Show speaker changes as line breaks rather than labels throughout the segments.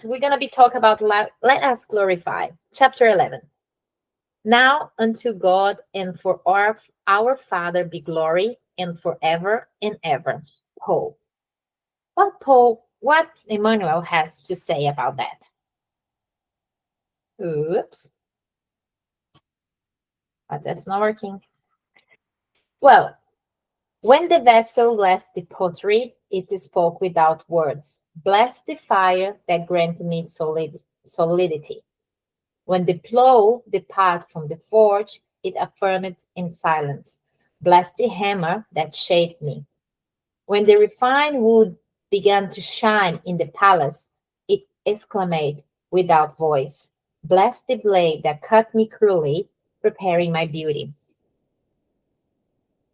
We're going to be talking about let us glorify, chapter 11. Now unto God and for our Father be glory and forever and ever. Paul. What Emmanuel has to say about that? Oops. But that's not working. Well, when the vessel left the pottery, it spoke without words. Bless the fire that granted me solidity. When the plow departed from the forge, it affirmed in silence. Bless the hammer that shaped me. When the refined wood began to shine in the palace, it exclaimed without voice. Bless the blade that cut me cruelly, preparing my beauty.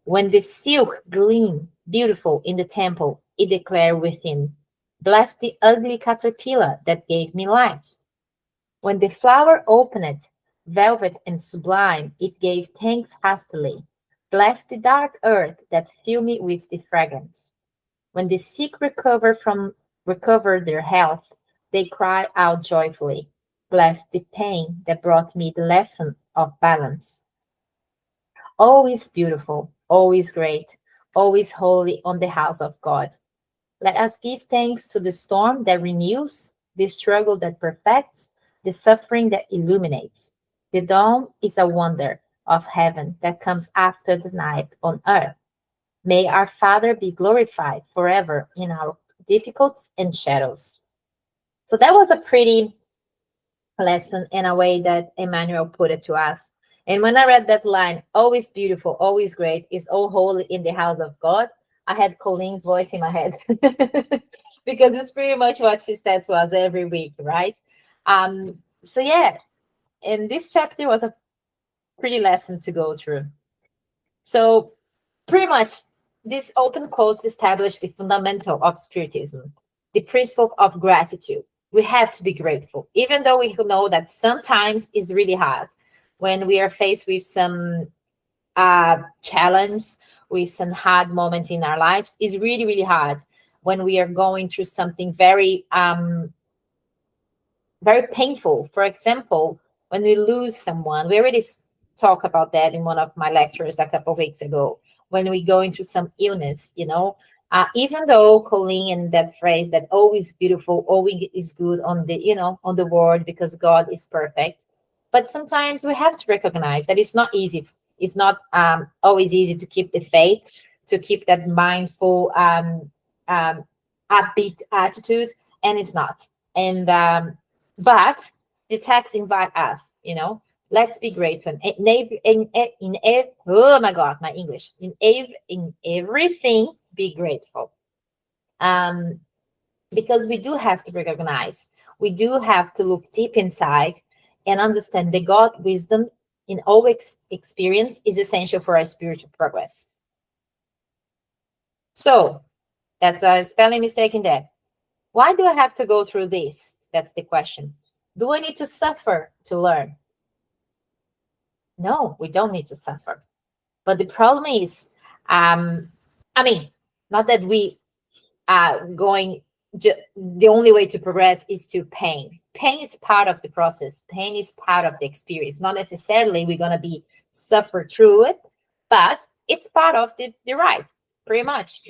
When the silk gleamed beautiful in the temple, it declared within, bless the ugly caterpillar that gave me life. When the flower opened, velvet and sublime, it gave thanks hastily. Bless the dark earth that filled me with the fragrance. When the sick recovered their health, they cried out joyfully. Bless the pain that brought me the lesson of balance. Always beautiful, always great, always holy on the house of God. Let us give thanks to the storm that renews, the struggle that perfects, the suffering that illuminates. The dawn is a wonder of heaven that comes after the night on earth. May our Father be glorified forever in our difficulties and shadows. So that was a pretty lesson in a way that Emmanuel put it to us. And when I read that line, always beautiful, always great, is all holy in the house of God, I had Colleen's voice in my head because it's pretty much what she said to us every week, right? So yeah, and this chapter was a pretty lesson to go through. So pretty much these open quotes establish the fundamental of Spiritism, the principle of gratitude. We have to be grateful, even though we know that sometimes it's really hard when we are faced with some challenge, with some hard moments in our lives. It's really, really hard when we are going through something very, very painful. For example, when we lose someone, we already talked about that in one of my lectures a couple of weeks ago. When we go into some illness, even though Colleen and that phrase that always beautiful, always is good on the, on the word because God is perfect. But sometimes we have to recognize that it's not easy. It's not always easy to keep the faith, to keep that mindful, upbeat attitude, and it's not. And but the text invite us, let's be grateful. Oh my God, my English. In everything, be grateful. Because we do have to recognize, we do have to look deep inside and understand that God wisdom in all experience is essential for our spiritual progress. So that's a spelling mistake in there. Why do I have to go through this? That's the question. Do I need to suffer to learn? No, we don't need to suffer. But the problem is, not that we are going, the only way to progress is to pain. Pain is part of the process. Pain is part of the experience. Not necessarily we're going to be suffer through it, but it's part of the ride, pretty much,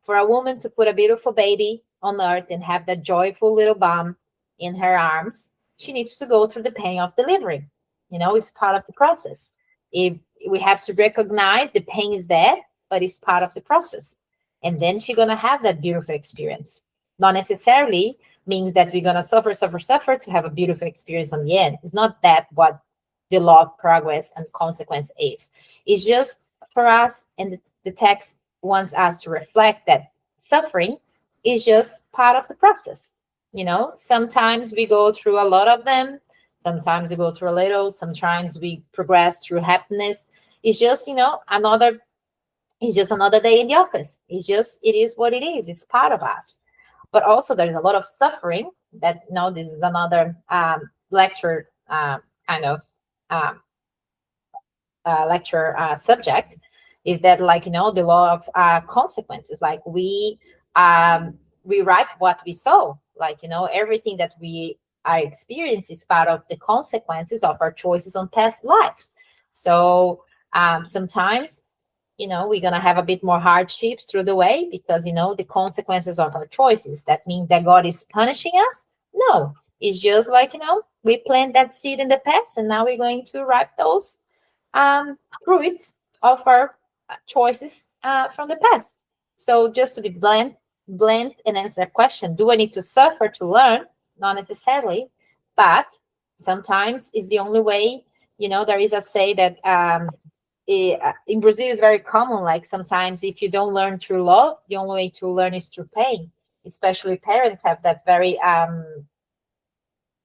For a woman to put a beautiful baby on earth and have that joyful little bum in her arms, she needs to go through the pain of delivery. It's part of the process. If we have to recognize the pain is there, but it's part of the process. And then she's going to have that beautiful experience. Not necessarily means that we're going to suffer to have a beautiful experience on the end. It's not that what the law of progress and consequence is. It's just for us, and the text wants us to reflect that suffering is just part of the process. Sometimes we go through a lot of them. Sometimes we go through a little. Sometimes we progress through happiness. It's just, another day in the office. It is what it is. It's part of us. But also there's a lot of suffering that, this is another lecture lecture subject, is that the law of consequences. Like we reap what we sow. Like, everything that we are experiencing is part of the consequences of our choices on past lives. So sometimes, we're going to have a bit more hardships through the way because, the consequences of our choices. That means that God is punishing us? No, it's just like, we plant that seed in the past and now we're going to reap those fruits of our choices from the past. So just to be blunt and answer the question, do I need to suffer to learn? Not necessarily, but sometimes it's the only way. There is a say that in Brazil is very common. Like sometimes if you don't learn through love, the only way to learn is through pain. Especially parents have that very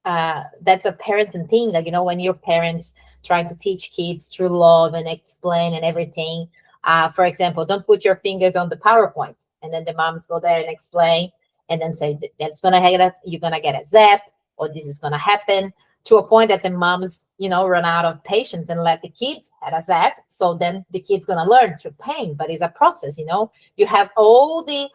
that's a parenting thing. Like, when your parents trying to teach kids through love and explain and everything. For example, don't put your fingers on the PowerPoint. And then the moms go there and explain and then say that's gonna happen, you're gonna get a zap, or this is gonna happen, to a point that the moms, run out of patience and let the kids have a zap. So then the kid's gonna learn through pain, but it's a process. You have all the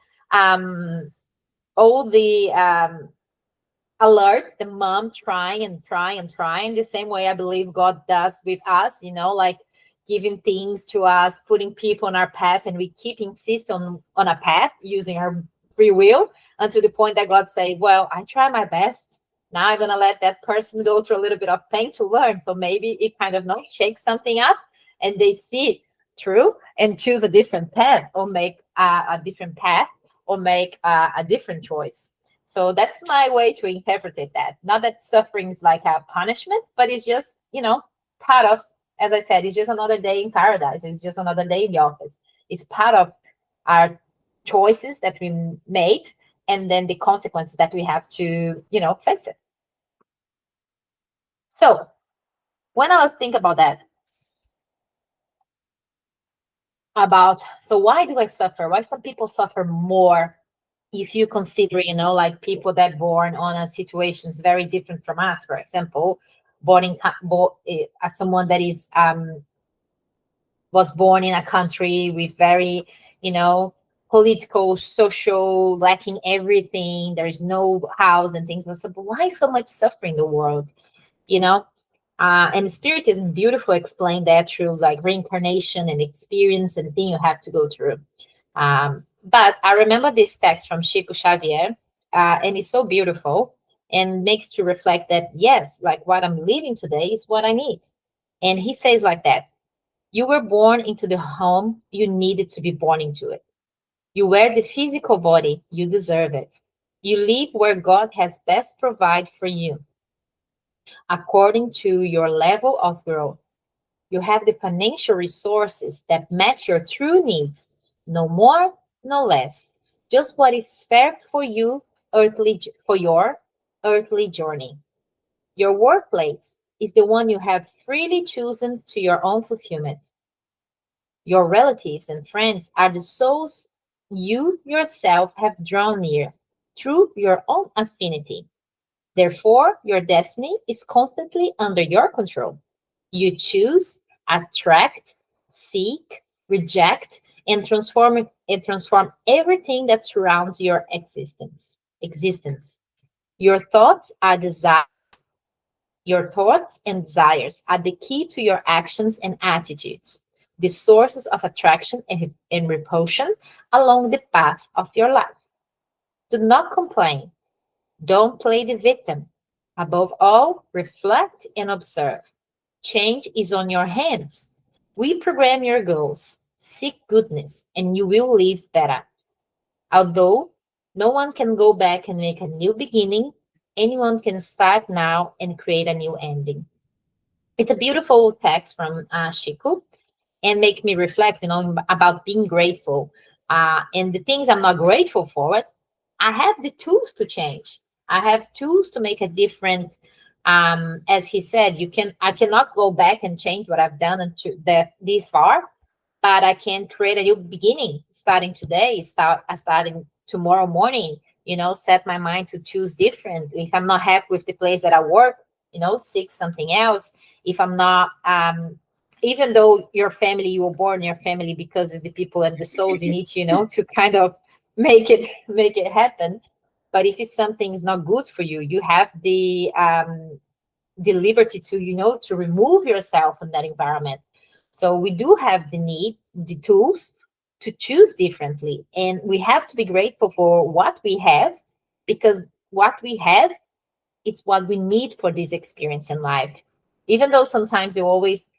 alerts, the mom trying and trying and trying, the same way I believe God does with us, like giving things to us, putting people on our path, and we keep insist on a path using our free will until the point that God say, well, I try my best. Now I'm gonna let that person go through a little bit of pain to learn. So maybe it kind of shakes something up and they see through and choose a different path, or make a different path, or make a different choice. So that's my way to interpret that. Not that suffering is like a punishment, but it's just, part of, as I said, it's just another day in paradise. It's just another day in the office. It's part of our choices that we made, and then the consequences that we have to, face it. So when I was thinking about that, so why do I suffer? Why some people suffer more if you consider, like people that born on a situations very different from us, for example, as someone that is was born in a country with very, political, social, lacking everything. There is no house and things like that. But why so much suffering in the world? And Spiritism beautifully explained that through like reincarnation and experience and thing you have to go through. But I remember this text from Chico Xavier, and it's so beautiful and makes to reflect that, yes, like what I'm living today is what I need. And he says like that, you were born into the home you needed to be born into it. You wear the physical body, you deserve it. You live where God has best provided for you, according to your level of growth. You have the financial resources that match your true needs, no more, no less. Just what is fair for for your earthly journey. Your workplace is the one you have freely chosen to your own fulfillment. Your relatives and friends are the souls you yourself have drawn near through your own affinity. Therefore, your destiny is constantly under your control. You choose, attract, seek, reject, and transform everything that surrounds your existence. Your thoughts are desires. Your thoughts and desires are the key to your actions and attitudes, the sources of attraction and repulsion along the path of your life. Do not complain. Don't play the victim. Above all, reflect and observe. Change is on your hands. Reprogram your goals. Seek goodness, and you will live better. Although no one can go back and make a new beginning, anyone can start now and create a new ending. It's a beautiful text from Chico, and make me reflect, about being grateful. And the things I'm not grateful for, I have the tools to change. I have tools to make a difference. As he said, I cannot go back and change what I've done until this far, but I can create a new beginning starting today, starting tomorrow morning, set my mind to choose different. If I'm not happy with the place that I work, seek something else. If I'm not, even though you were born in your family because it's the people and the souls you need, to kind of make it happen. But if it's something is not good for you, you have the liberty to, to remove yourself from that environment. So we do have the tools to choose differently, and we have to be grateful for what we have, because what we have, it's what we need for this experience in life. Even though sometimes you always,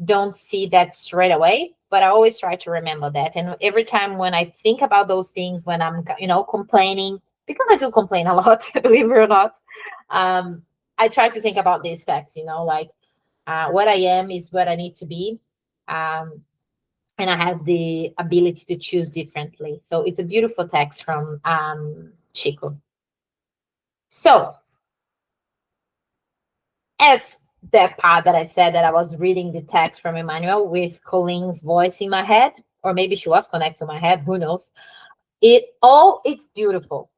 don't see that straight away, but I always try to remember that. And every time when I think about those things, when I'm, complaining, because I do complain a lot, believe it or not, um, I try to think about these facts, like what I am is what I need to be. Um, and I have the ability to choose differently. So it's a beautiful text from Chico. So, as that part that I said that I was reading the text from Emmanuel with Colleen's voice in my head, or maybe she was connected to my head, who knows? It's beautiful.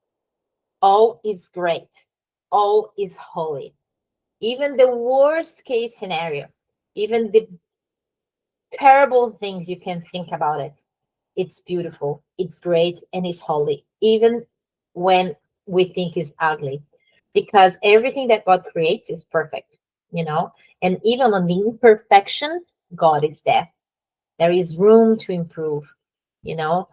All is great. All is holy. Even the worst case scenario, even the terrible things you can think about it, it's beautiful, it's great, and it's holy, even when we think it's ugly, because everything that God creates is perfect, and even on the imperfection, God is there. There is room to improve, you know.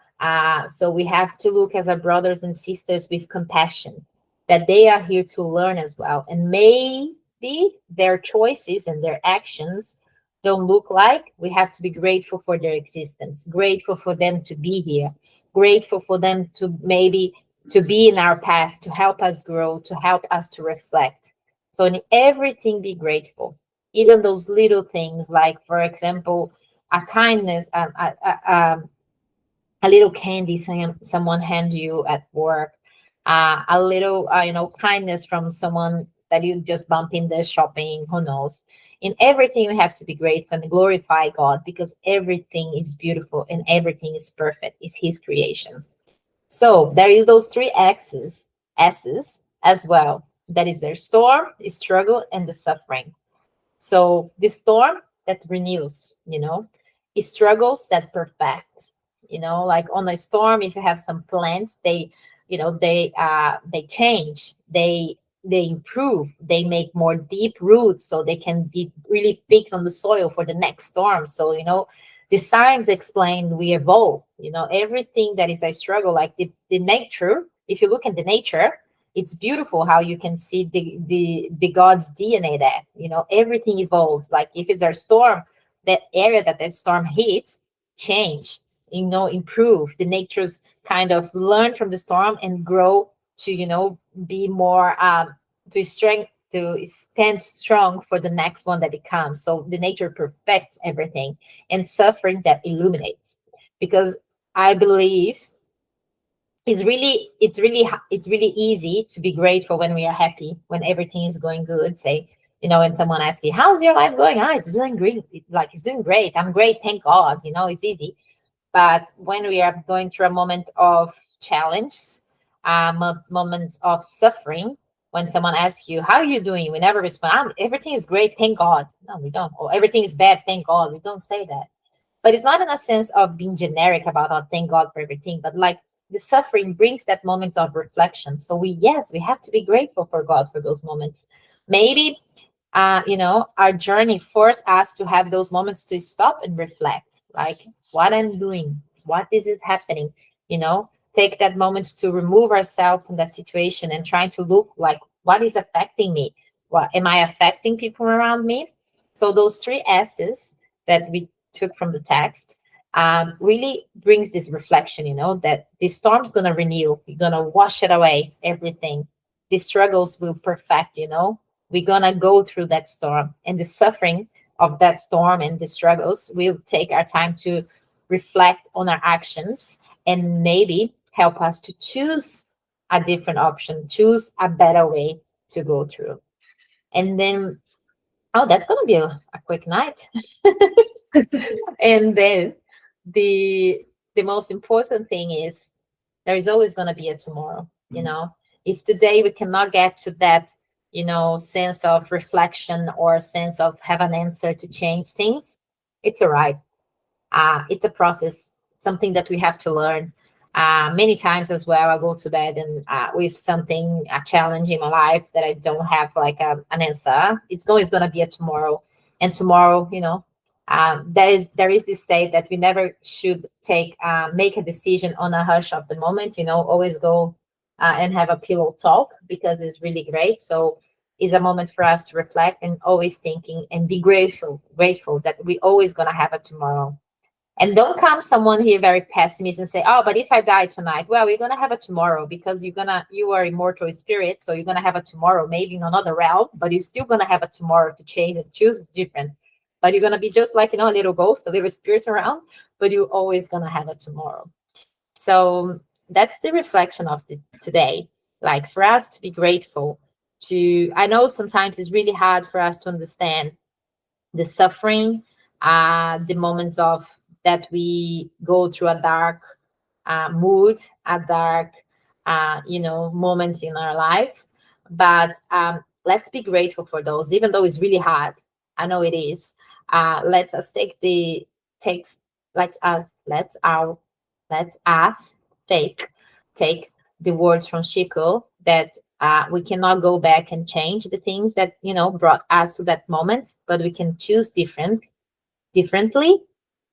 So we have to look as our brothers and sisters with compassion, that they are here to learn as well. And maybe their choices and their actions don't look like, we have to be grateful for their existence, grateful for them to be here, grateful for them to maybe to be in our path, to help us grow, to help us to reflect. So in everything, be grateful. Even those little things, like, for example, a kindness, a little candy someone hand you at work, a little, kindness from someone that you just bump in the shopping, who knows. In everything, you have to be grateful and glorify God, because everything is beautiful and everything is perfect. It's His creation. So there is those three S's as well. That is their storm, the struggle, and the suffering. So the storm that renews, struggles that perfects, like on a storm, if you have some plants, they change, they improve, they make more deep roots so they can be really fixed on the soil for the next storm. So, the science explain we evolve, everything that is a struggle, like the nature. If you look at the nature, it's beautiful how you can see the God's DNA there. Everything evolves. Like if it's a storm, that area that storm hits change, improve. The nature's kind of learn from the storm and grow to, be more to stand strong for the next one that it comes. So the nature perfects everything, and suffering that illuminates. Because I believe it's really easy to be grateful when we are happy, when everything is going good. Say, when someone asks you, how's your life going? It's doing great. Like, it's doing great. I'm great, thank God. It's easy. But when we are going through a moment of challenge, moments of suffering, when someone asks you, how are you doing? We never respond, everything is great, thank God. No, we don't. Or everything is bad, thank God. We don't say that. But it's not in a sense of being generic about, oh, thank God for everything, but like, the suffering brings that moment of reflection. So we have to be grateful for God for those moments. Maybe, our journey forced us to have those moments to stop and reflect, like, what I'm doing, what is it happening, take that moment to remove ourselves from that situation and trying to look like, what is affecting me? What am I affecting people around me? So those three S's that we took from the text, really brings this reflection, that the storm's going to renew. We're going to wash it away, everything. The struggles will perfect, we're going to go through that storm. And the suffering of that storm and the struggles will take our time to reflect on our actions and maybe help us to choose a different option, choose a better way to go through. And then, oh, that's going to be a quick night. And then the most important thing is, there is always going to be a tomorrow. If today we cannot get to that, sense of reflection or sense of have an answer to change things, it's all right. It's a process, something that we have to learn. Many times as well, I go to bed and with something, a challenge in my life that I don't have like an answer. It's always going to be a tomorrow, and tomorrow, there is this say that we never should make a decision on a hush of the moment. Always go and have a pillow talk, because it's really great. So it's a moment for us to reflect and always thinking and be grateful that we always going to have a tomorrow. And don't come someone here very pessimist and say, "Oh, but if I die tonight," well, you're gonna have a tomorrow, because you are immortal spirit, so you're gonna have a tomorrow, maybe in another realm, but you're still gonna have a tomorrow to change and choose different. But you're gonna be just like a little ghost, a little spirit around, but you're always gonna have a tomorrow. So that's the reflection of today. Like, for us to be grateful to, I know sometimes it's really hard for us to understand the suffering, the moments of that we go through a dark mood, a dark, moments in our lives. But let's be grateful for those, even though it's really hard. I know it is. Let us takes let us take the words from Chico, that we cannot go back and change the things that brought us to that moment, but we can choose differently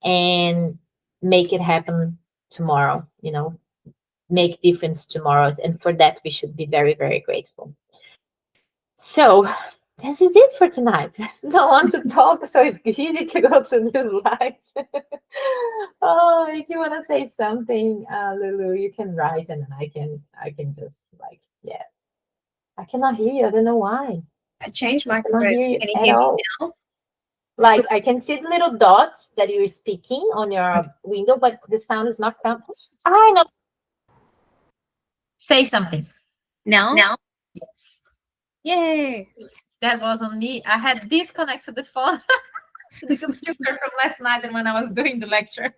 and make it happen tomorrow. Make difference tomorrow, and for that we should be very, very grateful. So this is it for tonight. Don't want to talk, so it's easy to go through the slides. Oh, if you want to say something, Lulu, you can write, and then I can just like, yeah. I cannot hear you. I don't know why.
I changed
I cannot
microphones.
hear you
Can you
at
hear me
all.
now?
Like, I can see the little dots that you're speaking on your window, but the sound is not coming. I know. Say something.
Now?
Yes.
Yay!
That was on me. I had disconnected the phone to the computer from last night and when I was doing the lecture.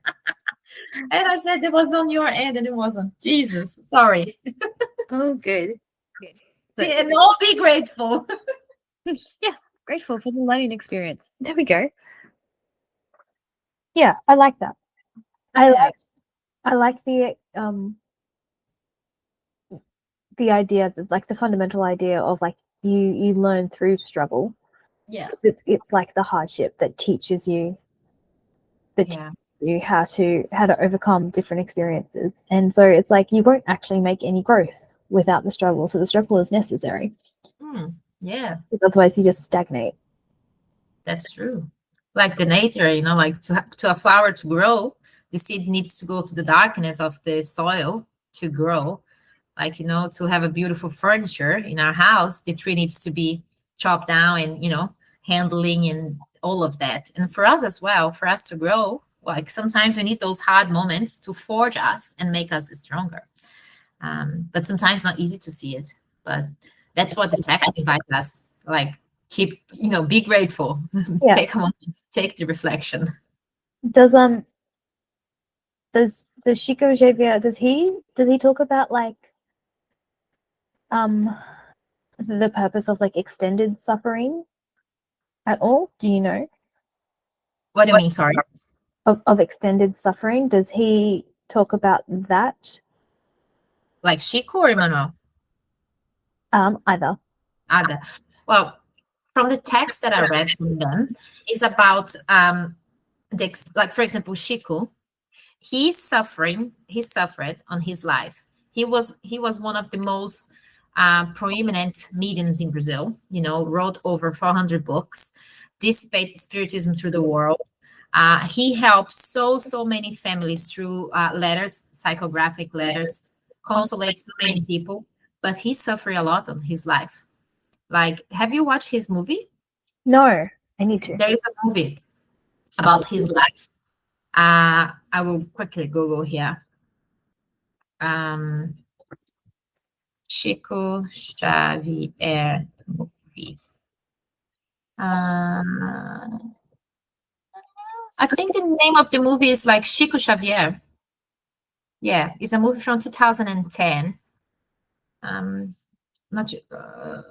And I said it was on your end and it wasn't. Jesus, sorry.
Oh, good.
See, and all be grateful.
Yes, grateful for the learning experience. There we go.
Yeah, I like that. I
Yeah.
like the idea, that like the fundamental idea of like you learn through struggle.
Yeah.
It's like the hardship that teaches you
Yeah.
how to overcome different experiences. And so it's like you won't actually make any growth without the struggle. So the struggle is necessary.
Yeah.
Because otherwise you just stagnate.
That's true. Like the nature, like to a flower to grow, the seed needs to go to the darkness of the soil to grow. Like, to have a beautiful furniture in our house, the tree needs to be chopped down and, handling and all of that. And for us as well, for us to grow, like sometimes we need those hard moments to forge us and make us stronger. But sometimes not easy to see it. But that's what the text invites us. Like, keep, be grateful.
Yeah.
Take a moment, take the reflection.
Does Chico Xavier, does he talk about like the purpose of like extended suffering at all? Do you know?
What do you mean? Sorry.
Of extended suffering, does he talk about that?
Like Chico or Emmanuel?
Either.
Either. Well, from the text that I read from them, is about like, for example, Chico. He suffered on his life. He was one of the most prominent mediums in Brazil. Wrote over 400 books, dissipated spiritism through the world. He helped so many families through letters, psychographic letters, consolate so many people. But he suffered a lot on his life. Like, have you watched his movie?
No, I need to.
There is a movie about his life. I will quickly Google here. Chico Xavier movie. I think the name of the movie is like Chico Xavier. Yeah, it's a movie from 2010. Not sure,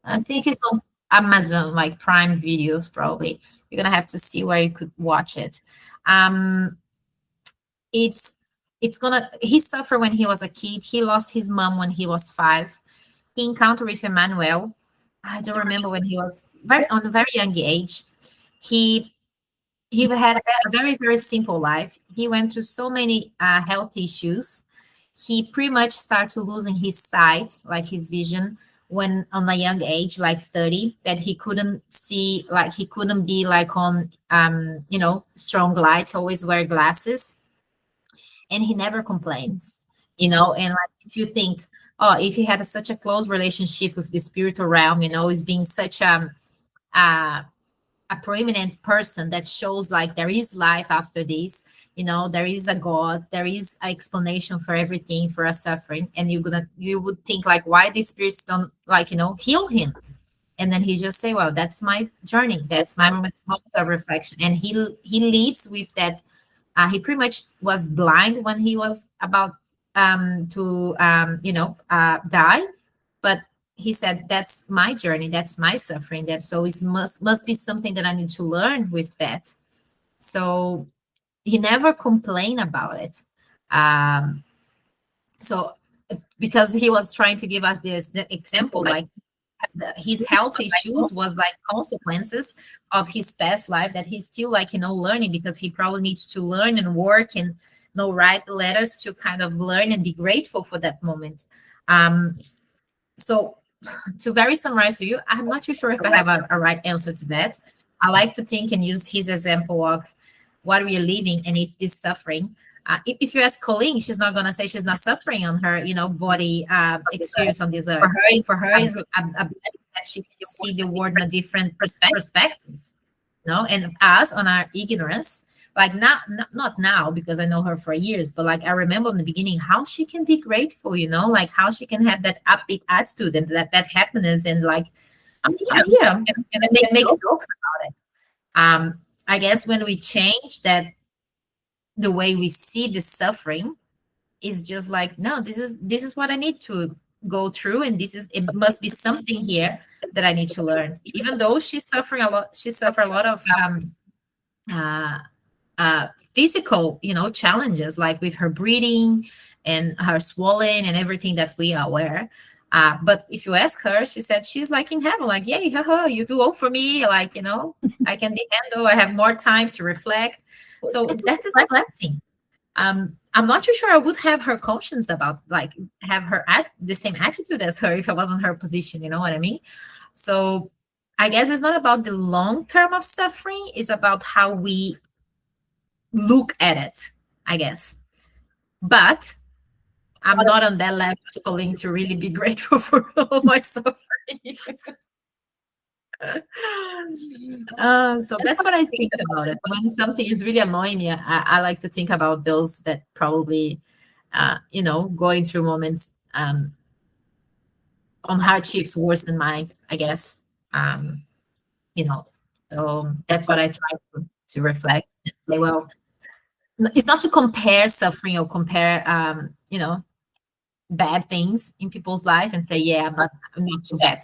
I think it's on Amazon, like Prime Videos, probably. You're gonna have to see where you could watch it. It's he suffered when he was a kid. He lost his mom when he was 5. He encountered with Emmanuel. I don't remember when he was on a very young age. He had a very, very simple life. He went through so many health issues. He pretty much started losing his sight, like his vision, when on a young age, like 30, that he couldn't see, like he couldn't be like on, strong lights, always wear glasses. And he never complains, and like if you think, oh, if he had such a close relationship with the spiritual realm, is being such a a prominent person that shows like there is life after this, there is a God, there is an explanation for everything, for a suffering, and you would think like, why the spirits don't, like, heal him. And then he just say, well, that's my journey, that's my moment of reflection. And he lives with that. He pretty much was blind when he was about to die, but he said, that's my journey, that's my suffering, that so it must be something that I need to learn with that. So he never complained about it. So because he was trying to give us this example, like his health issues was like consequences of his past life that he's still like, learning, because he probably needs to learn and work and write letters to kind of learn and be grateful for that moment. So to very summarize to you, I'm not too sure if I have a right answer to that. I like to think and use his example of what we are living and if this suffering. If you ask Colleen, she's not going to say she's not suffering on her, body experience on this earth. For her is that she can see the world in a different perspective, and us on our ignorance, like not now, because I know her for years, but like I remember in the beginning how she can be grateful, like how she can have that upbeat attitude and that happiness, and like I'm here, and then they make jokes about it. I guess when we change that, the way we see the suffering is just like, no, this is what I need to go through, and it must be something here that I need to learn. Even though she suffered a lot of physical, challenges, like with her breathing and her swelling and everything that we are aware. But if you ask her, she said she's like in heaven, like, yay, haha, you do all for me, like, I can be handled, I have more time to reflect. So that is a blessing. I'm not too sure I would have her conscience about, like, have her the same attitude as her if I was in her position, you know what I mean? So I guess it's not about the long term of suffering, it's about how we look at it, I guess. But I'm not on that level of calling to really be grateful for all my suffering. So that's what I think about it. When something is really annoying me, I like to think about those that probably, going through moments on hardships worse than mine, I guess. So that's what I try to reflect and say, well, it's not to compare suffering or compare, bad things in people's life and say, yeah, I'm not too bad.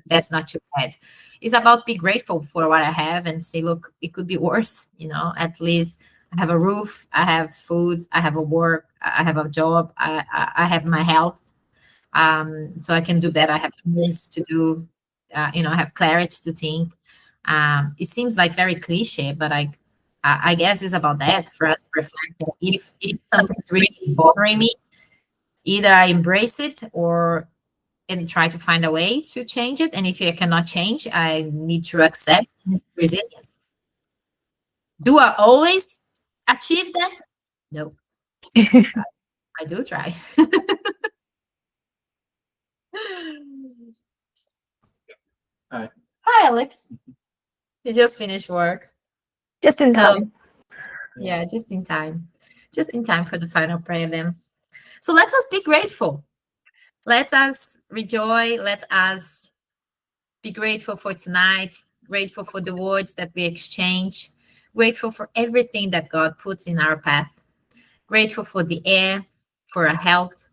That's not too bad. It's about be grateful for what I have and say, look, it could be worse. At least I have a roof, I have food, I have a work, I have a job, I have my health. So I can do better. I have things to do. I have clarity to think. It seems like very cliche, but I guess it's about that for us to reflect. That if something's really bothering me, either I embrace it and try to find a way to change it. And if I cannot change, I need to accept and be resilient. Do I always achieve that? No. I do try.
Hi.
Hi, Alex. You just finished work.
Just in time.
Yeah, just in time. Just in time for the final prayer then. So let us be grateful. Let us rejoice. Let us be grateful for tonight. Grateful for the words that we exchange. Grateful for everything that God puts in our path. Grateful for the air, for our health,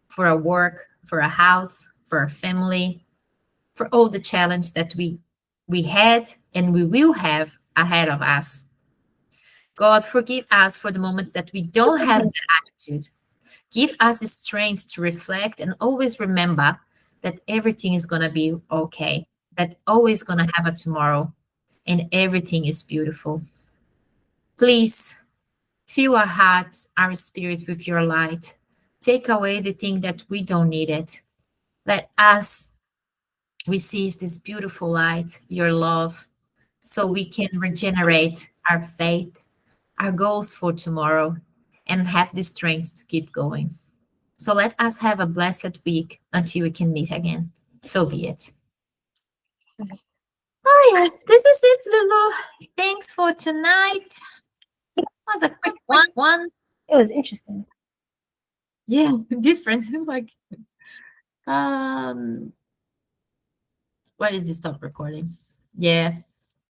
for our work, for our house, for our family, for all the challenge that we had and we will have ahead of us. God, forgive us for the moments that we don't have that attitude. Give us the strength to reflect and always remember that everything is going to be okay, that always going to have a tomorrow, and everything is beautiful. Please fill our hearts, our spirit with your light. Take away the thing that we don't need it. Let us receive this beautiful light, your love, so we can regenerate our faith, our goals for tomorrow, and have the strength to keep going. So let us have a blessed week until we can meet again. So be it. Oh yeah, this is it, Lulu. Thanks for tonight. It was a quick one.
It was interesting.
Yeah, different. Like, what is this stop recording? Yeah,